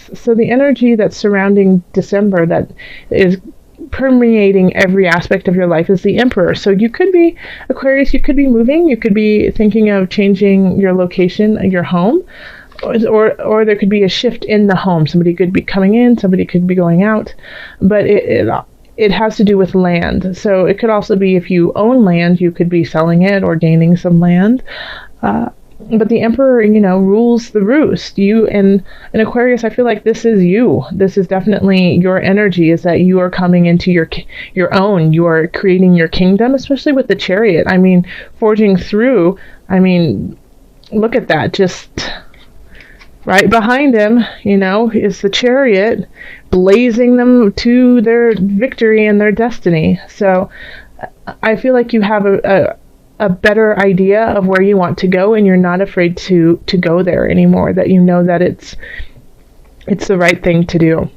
Aquarius. So the energy that's surrounding December that is permeating every aspect of your life is the Emperor. So you could be Aquarius, you could be moving, you could be thinking of changing your location, your home, or there could be a shift in the home. Somebody could be coming in, somebody could be going out, but it has to do with land. So it could also be if you own land, you could be selling it or gaining some land. But the Emperor, rules the roost. You and Aquarius, I feel like this is you. This is definitely your energy, is that you are coming into your own. You are creating your kingdom, especially with the Chariot. I mean, forging through. I mean, look at that. Just right behind him, is the Chariot, blazing them to their victory and their destiny. So I feel like you have a better idea of where you want to go, and you're not afraid to go there anymore, that you know that it's the right thing to do.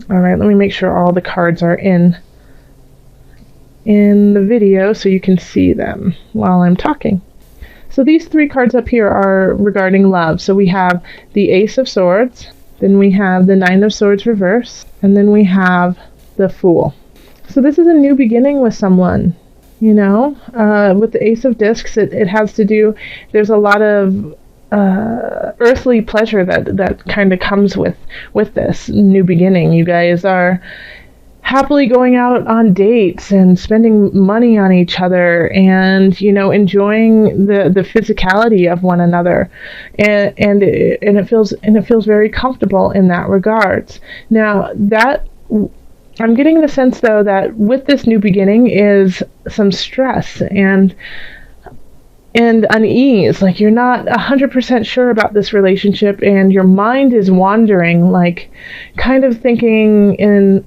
All right, let me make sure all the cards are in the video so you can see them while I'm talking. So these 3 cards up here are regarding love. So we have the Ace of Swords, then we have the Nine of Swords reverse, and then we have the Fool. So this is a new beginning with someone. With the Ace of Discs, it has to do, there's a lot of earthly pleasure that kind of comes with this new beginning. You guys are happily going out on dates and spending money on each other, and enjoying the physicality of one another, and it feels very comfortable in that regards. Now that I'm getting the sense, though, that with this new beginning is some stress and unease. Like, you're not 100% sure about this relationship, and your mind is wandering, like kind of thinking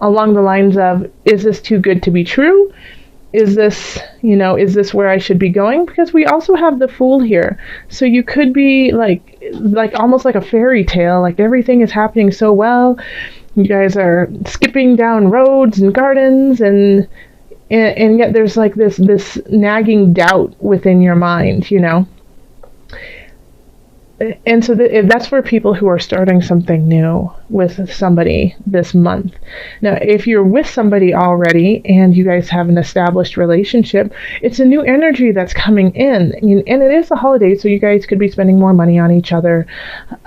along the lines of, is this too good to be true? Is this where I should be going? Because we also have the Fool here. So you could be like almost like a fairy tale, like everything is happening so well. You guys are skipping down roads and gardens, and yet there's like this nagging doubt within your mind, And so that's for people who are starting something new with somebody this month. Now, if you're with somebody already and you guys have an established relationship, it's a new energy that's coming in. And it is a holiday, so you guys could be spending more money on each other,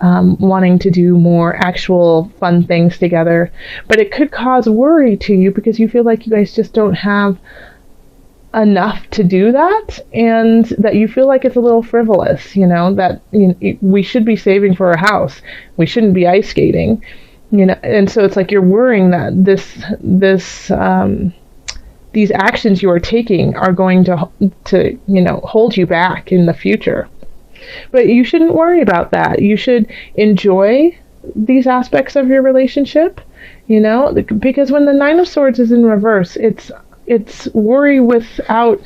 wanting to do more actual fun things together. But it could cause worry to you because you feel like you guys just don't have enough to do that, and that you feel like it's a little frivolous, that we should be saving for a house, we shouldn't be ice skating, and so it's like you're worrying that these actions you are taking are going to hold you back in the future. But you shouldn't worry about that. You should enjoy these aspects of your relationship, because when the Nine of Swords is in reverse, it's worry without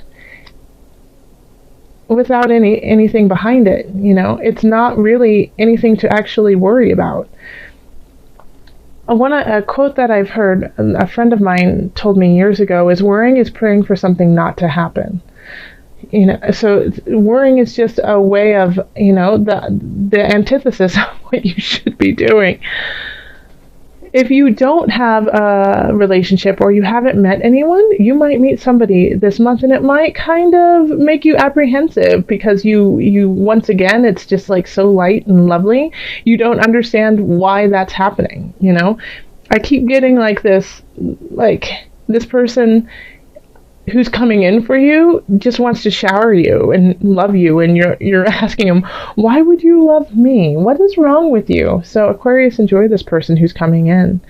anything behind it. It's not really anything to actually worry about. A quote that I've heard, a friend of mine told me years ago, is worrying is praying for something not to happen. So worrying is just a way of, the antithesis of what you should be doing. If you don't have a relationship or you haven't met anyone, you might meet somebody this month, and it might kind of make you apprehensive because you once again, it's just like so light and lovely. You don't understand why that's happening, I keep getting this person who's coming in for you just wants to shower you and love you, and you're asking him, why would you love me? What is wrong with you? So Aquarius, enjoy this person who's coming in.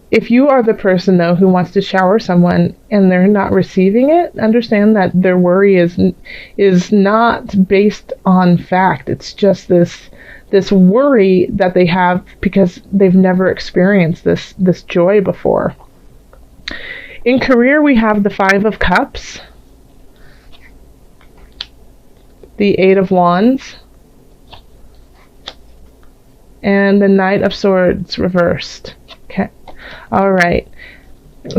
If you are the person, though, who wants to shower someone and they're not receiving it, understand that their worry is not based on fact. It's just this worry that they have because they've never experienced this joy before. In career, we have the Five of Cups, the Eight of Wands, and the Knight of Swords reversed. Okay. All right.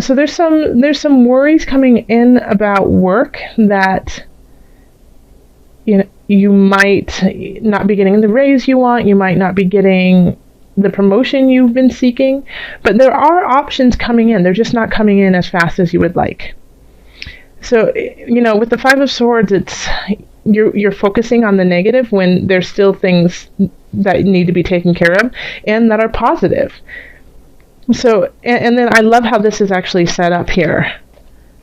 So there's some worries coming in about work that You might not be getting the raise you want. You might not be getting the promotion you've been seeking, but there are options coming in. They're just not coming in as fast as you would like. So, with the Five of Swords, it's you're focusing on the negative when there's still things that need to be taken care of and that are positive. So, and then I love how this is actually set up here,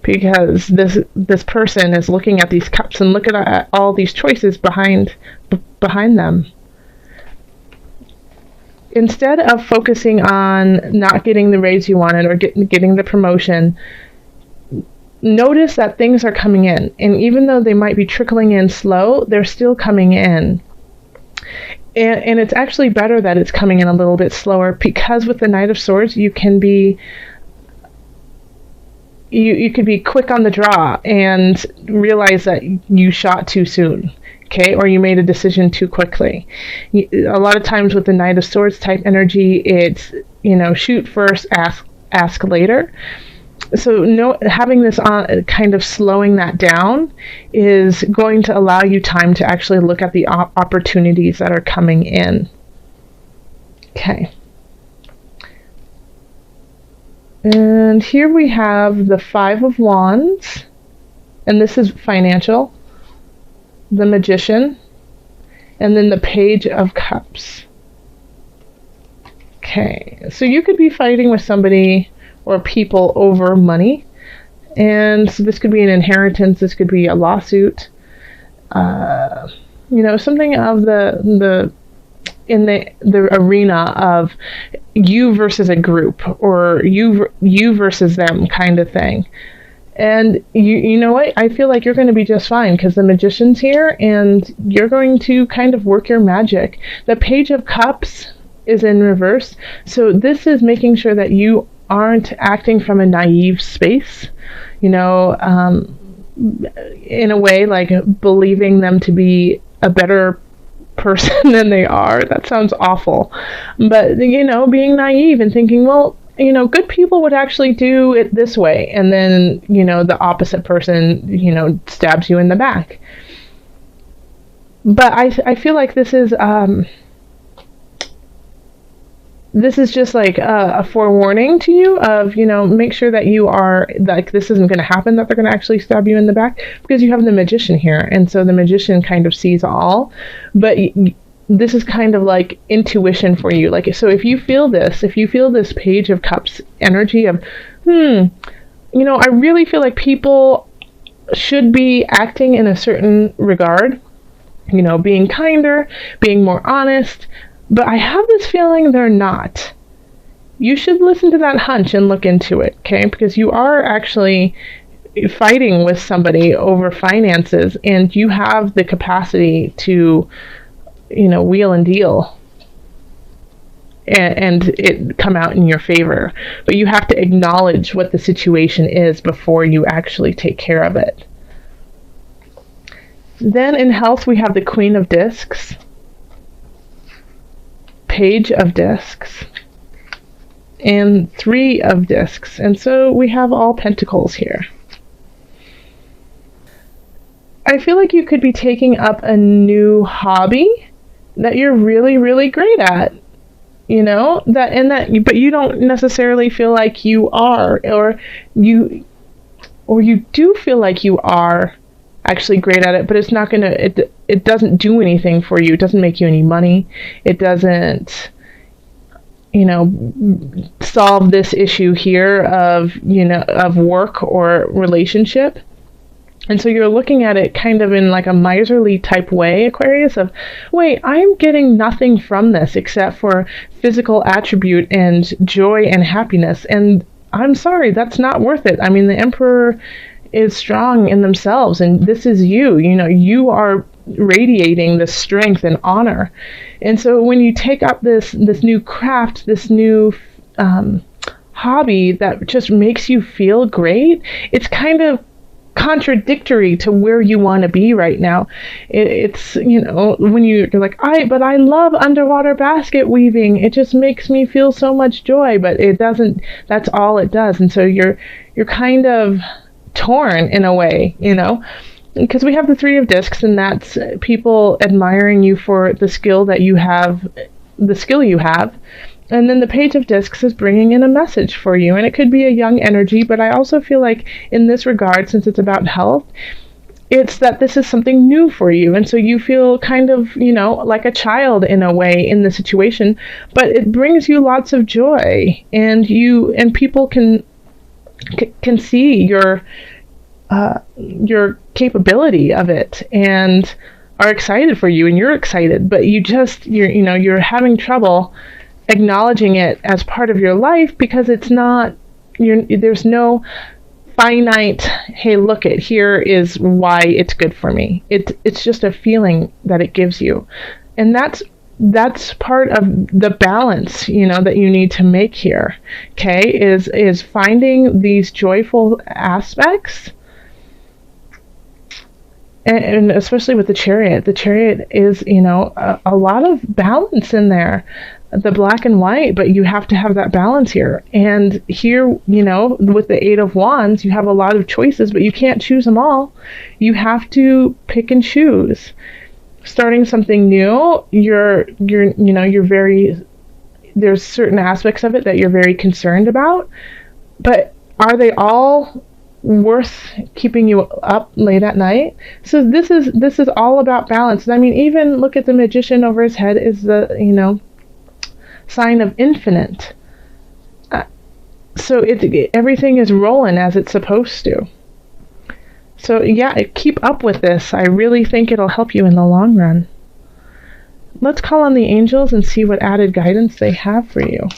because this person is looking at these cups and looking at all these choices behind them. Instead of focusing on not getting the raise you wanted or getting the promotion, notice that things are coming in. And even though they might be trickling in slow, they're still coming in. And it's actually better that it's coming in a little bit slower, because with the Knight of Swords, you can be you could be quick on the draw and realize that you shot too soon. Okay, or you made a decision too quickly. A lot of times with the Knight of Swords type energy, it's, shoot first, ask later. So having this on, kind of slowing that down, is going to allow you time to actually look at the opportunities that are coming in. Okay. And here we have the Five of Wands, and this is financial, the Magician, and then the Page of Cups. Okay, so you could be fighting with somebody or people over money, and so this could be an inheritance, this could be a lawsuit, something of the in the arena of you versus a group, or you versus them kind of thing. And you know what? I feel like you're going to be just fine, because the Magician's here and you're going to kind of work your magic. The Page of Cups is in reverse. So this is making sure that you aren't acting from a naive space, in a way like believing them to be a better person than they are. That sounds awful. But, being naive and thinking, well, good people would actually do it this way. And then, the opposite person, stabs you in the back. But I feel like this is just like a forewarning to you of, make sure that you are, like, this isn't going to happen, that they're going to actually stab you in the back, because you have the Magician here. And so the Magician kind of sees all. But this is kind of like intuition for you. Like, so if you feel this Page of Cups energy of, I really feel like people should be acting in a certain regard, being kinder, being more honest, but I have this feeling they're not. You should listen to that hunch and look into it, okay? Because you are actually fighting with somebody over finances, and you have the capacity to, wheel and deal and it come out in your favor. But you have to acknowledge what the situation is before you actually take care of it. Then in health, we have the Queen of Discs, Page of Discs, and Three of Discs. And so we have all Pentacles here. I feel like you could be taking up a new hobby that you're really, really great at, but you don't necessarily feel like you are, or you do feel like you are actually great at it, but it's not it doesn't do anything for you. It doesn't make you any money. It doesn't, solve this issue here of work or relationship. And so you're looking at it kind of in like a miserly type way, Aquarius, of, wait, I'm getting nothing from this except for physical attribute and joy and happiness. And I'm sorry, that's not worth it. I mean, the Emperor is strong in themselves, and this is you. You are radiating this strength and honor. And so when you take up this new craft, this new hobby that just makes you feel great, it's kind of contradictory to where you want to be right now. It's when you're like, I love underwater basket weaving, it just makes me feel so much joy, but it doesn't, that's all it does. And so you're kind of torn in a way, because we have the Three of Discs, and that's people admiring you for the skill that you have, the skill you have. And then the Page of Discs is bringing in a message for you, and it could be a young energy, but I also feel like in this regard, since it's about health, it's that this is something new for you, and so you feel kind of, like a child in a way in the situation, but it brings you lots of joy, and people can see your capability of it and are excited for you, and you're excited, but you're having trouble acknowledging it as part of your life because it's not, there's no finite, hey, look, here is why it's good for me. It's just a feeling that it gives you. And that's part of the balance, that you need to make here, okay, is finding these joyful aspects. And especially with the Chariot. The Chariot is, a lot of balance in there. The black and white, but you have to have that balance here. And here, with the Eight of Wands, you have a lot of choices, but you can't choose them all. You have to pick and choose. Starting something new, you're there's certain aspects of it that you're very concerned about, but are they all worth keeping you up late at night? So this is all about balance. I mean, even look at the Magician over his head is the, sign of infinite. So everything is rolling as it's supposed to. So yeah, keep up with this. I really think it'll help you in the long run. Let's call on the angels and see what added guidance they have for you.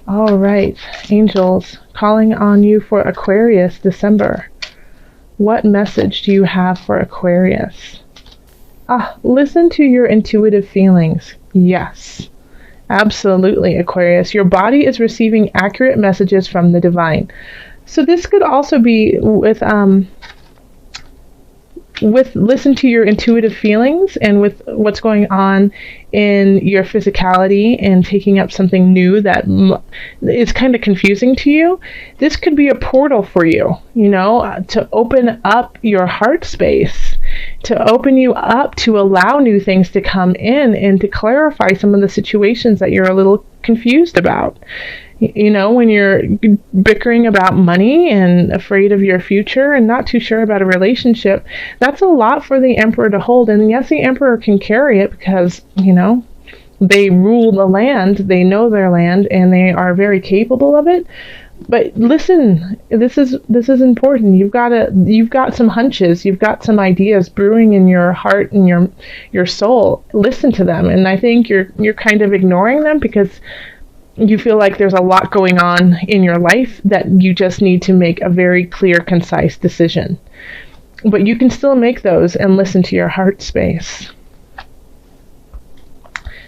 All right, angels, calling on you for Aquarius, December. What message do you have for Aquarius? Listen to your intuitive feelings. Yes. Absolutely, Aquarius. Your body is receiving accurate messages from the divine. So this could also be with listen to your intuitive feelings and with what's going on in your physicality and taking up something new that is kind of confusing to you. This could be a portal for you, to open up your heart space, to open you up to allow new things to come in and to clarify some of the situations that you're a little confused about. When you're bickering about money and afraid of your future and not too sure about a relationship, that's a lot for the Emperor to hold. And yes, the Emperor can carry it because, they rule the land, they know their land, and they are very capable of it. But listen, this is important. You've got some hunches, you've got some ideas brewing in your heart and your soul. Listen to them. And I think you're kind of ignoring them because you feel like there's a lot going on in your life that you just need to make a very clear, concise decision. But you can still make those and listen to your heart space.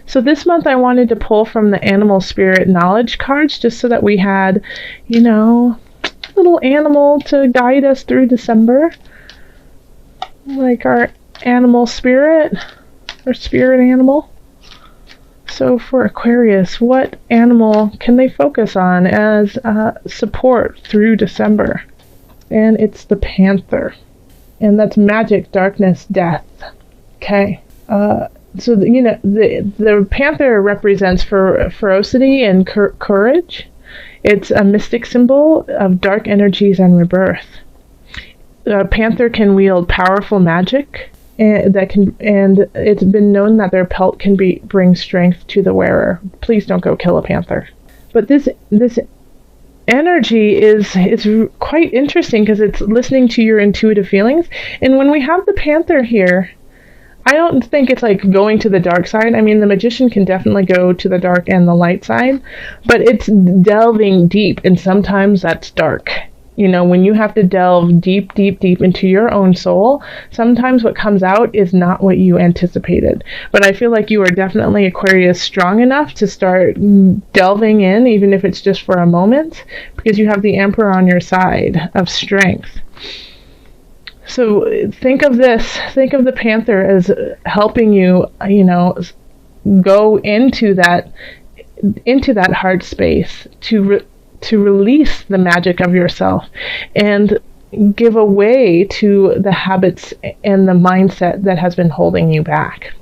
So this month I wanted to pull from the animal spirit knowledge cards just so that we had, a little animal to guide us through December. Like our animal spirit, our spirit animal. So for Aquarius, what animal can they focus on as support through December? And it's the panther. And that's magic, darkness, death. Okay. So, the panther represents ferocity and courage. It's a mystic symbol of dark energies and rebirth. The panther can wield powerful magic. And it's been known that their pelt can bring strength to the wearer. Please don't go kill a panther. But this energy is quite interesting because it's listening to your intuitive feelings. And when we have the panther here, I don't think it's like going to the dark side. I mean, the magician can definitely go to the dark and the light side, but it's delving deep, and sometimes that's dark. When you have to delve deep, deep, deep into your own soul, sometimes what comes out is not what you anticipated. But I feel like you are definitely, Aquarius, strong enough to start delving in, even if it's just for a moment, because you have the Emperor on your side of strength. So think of the panther as helping you, go into that heart space to release the magic of yourself. And give away to the habits and the mindset that has been holding you back.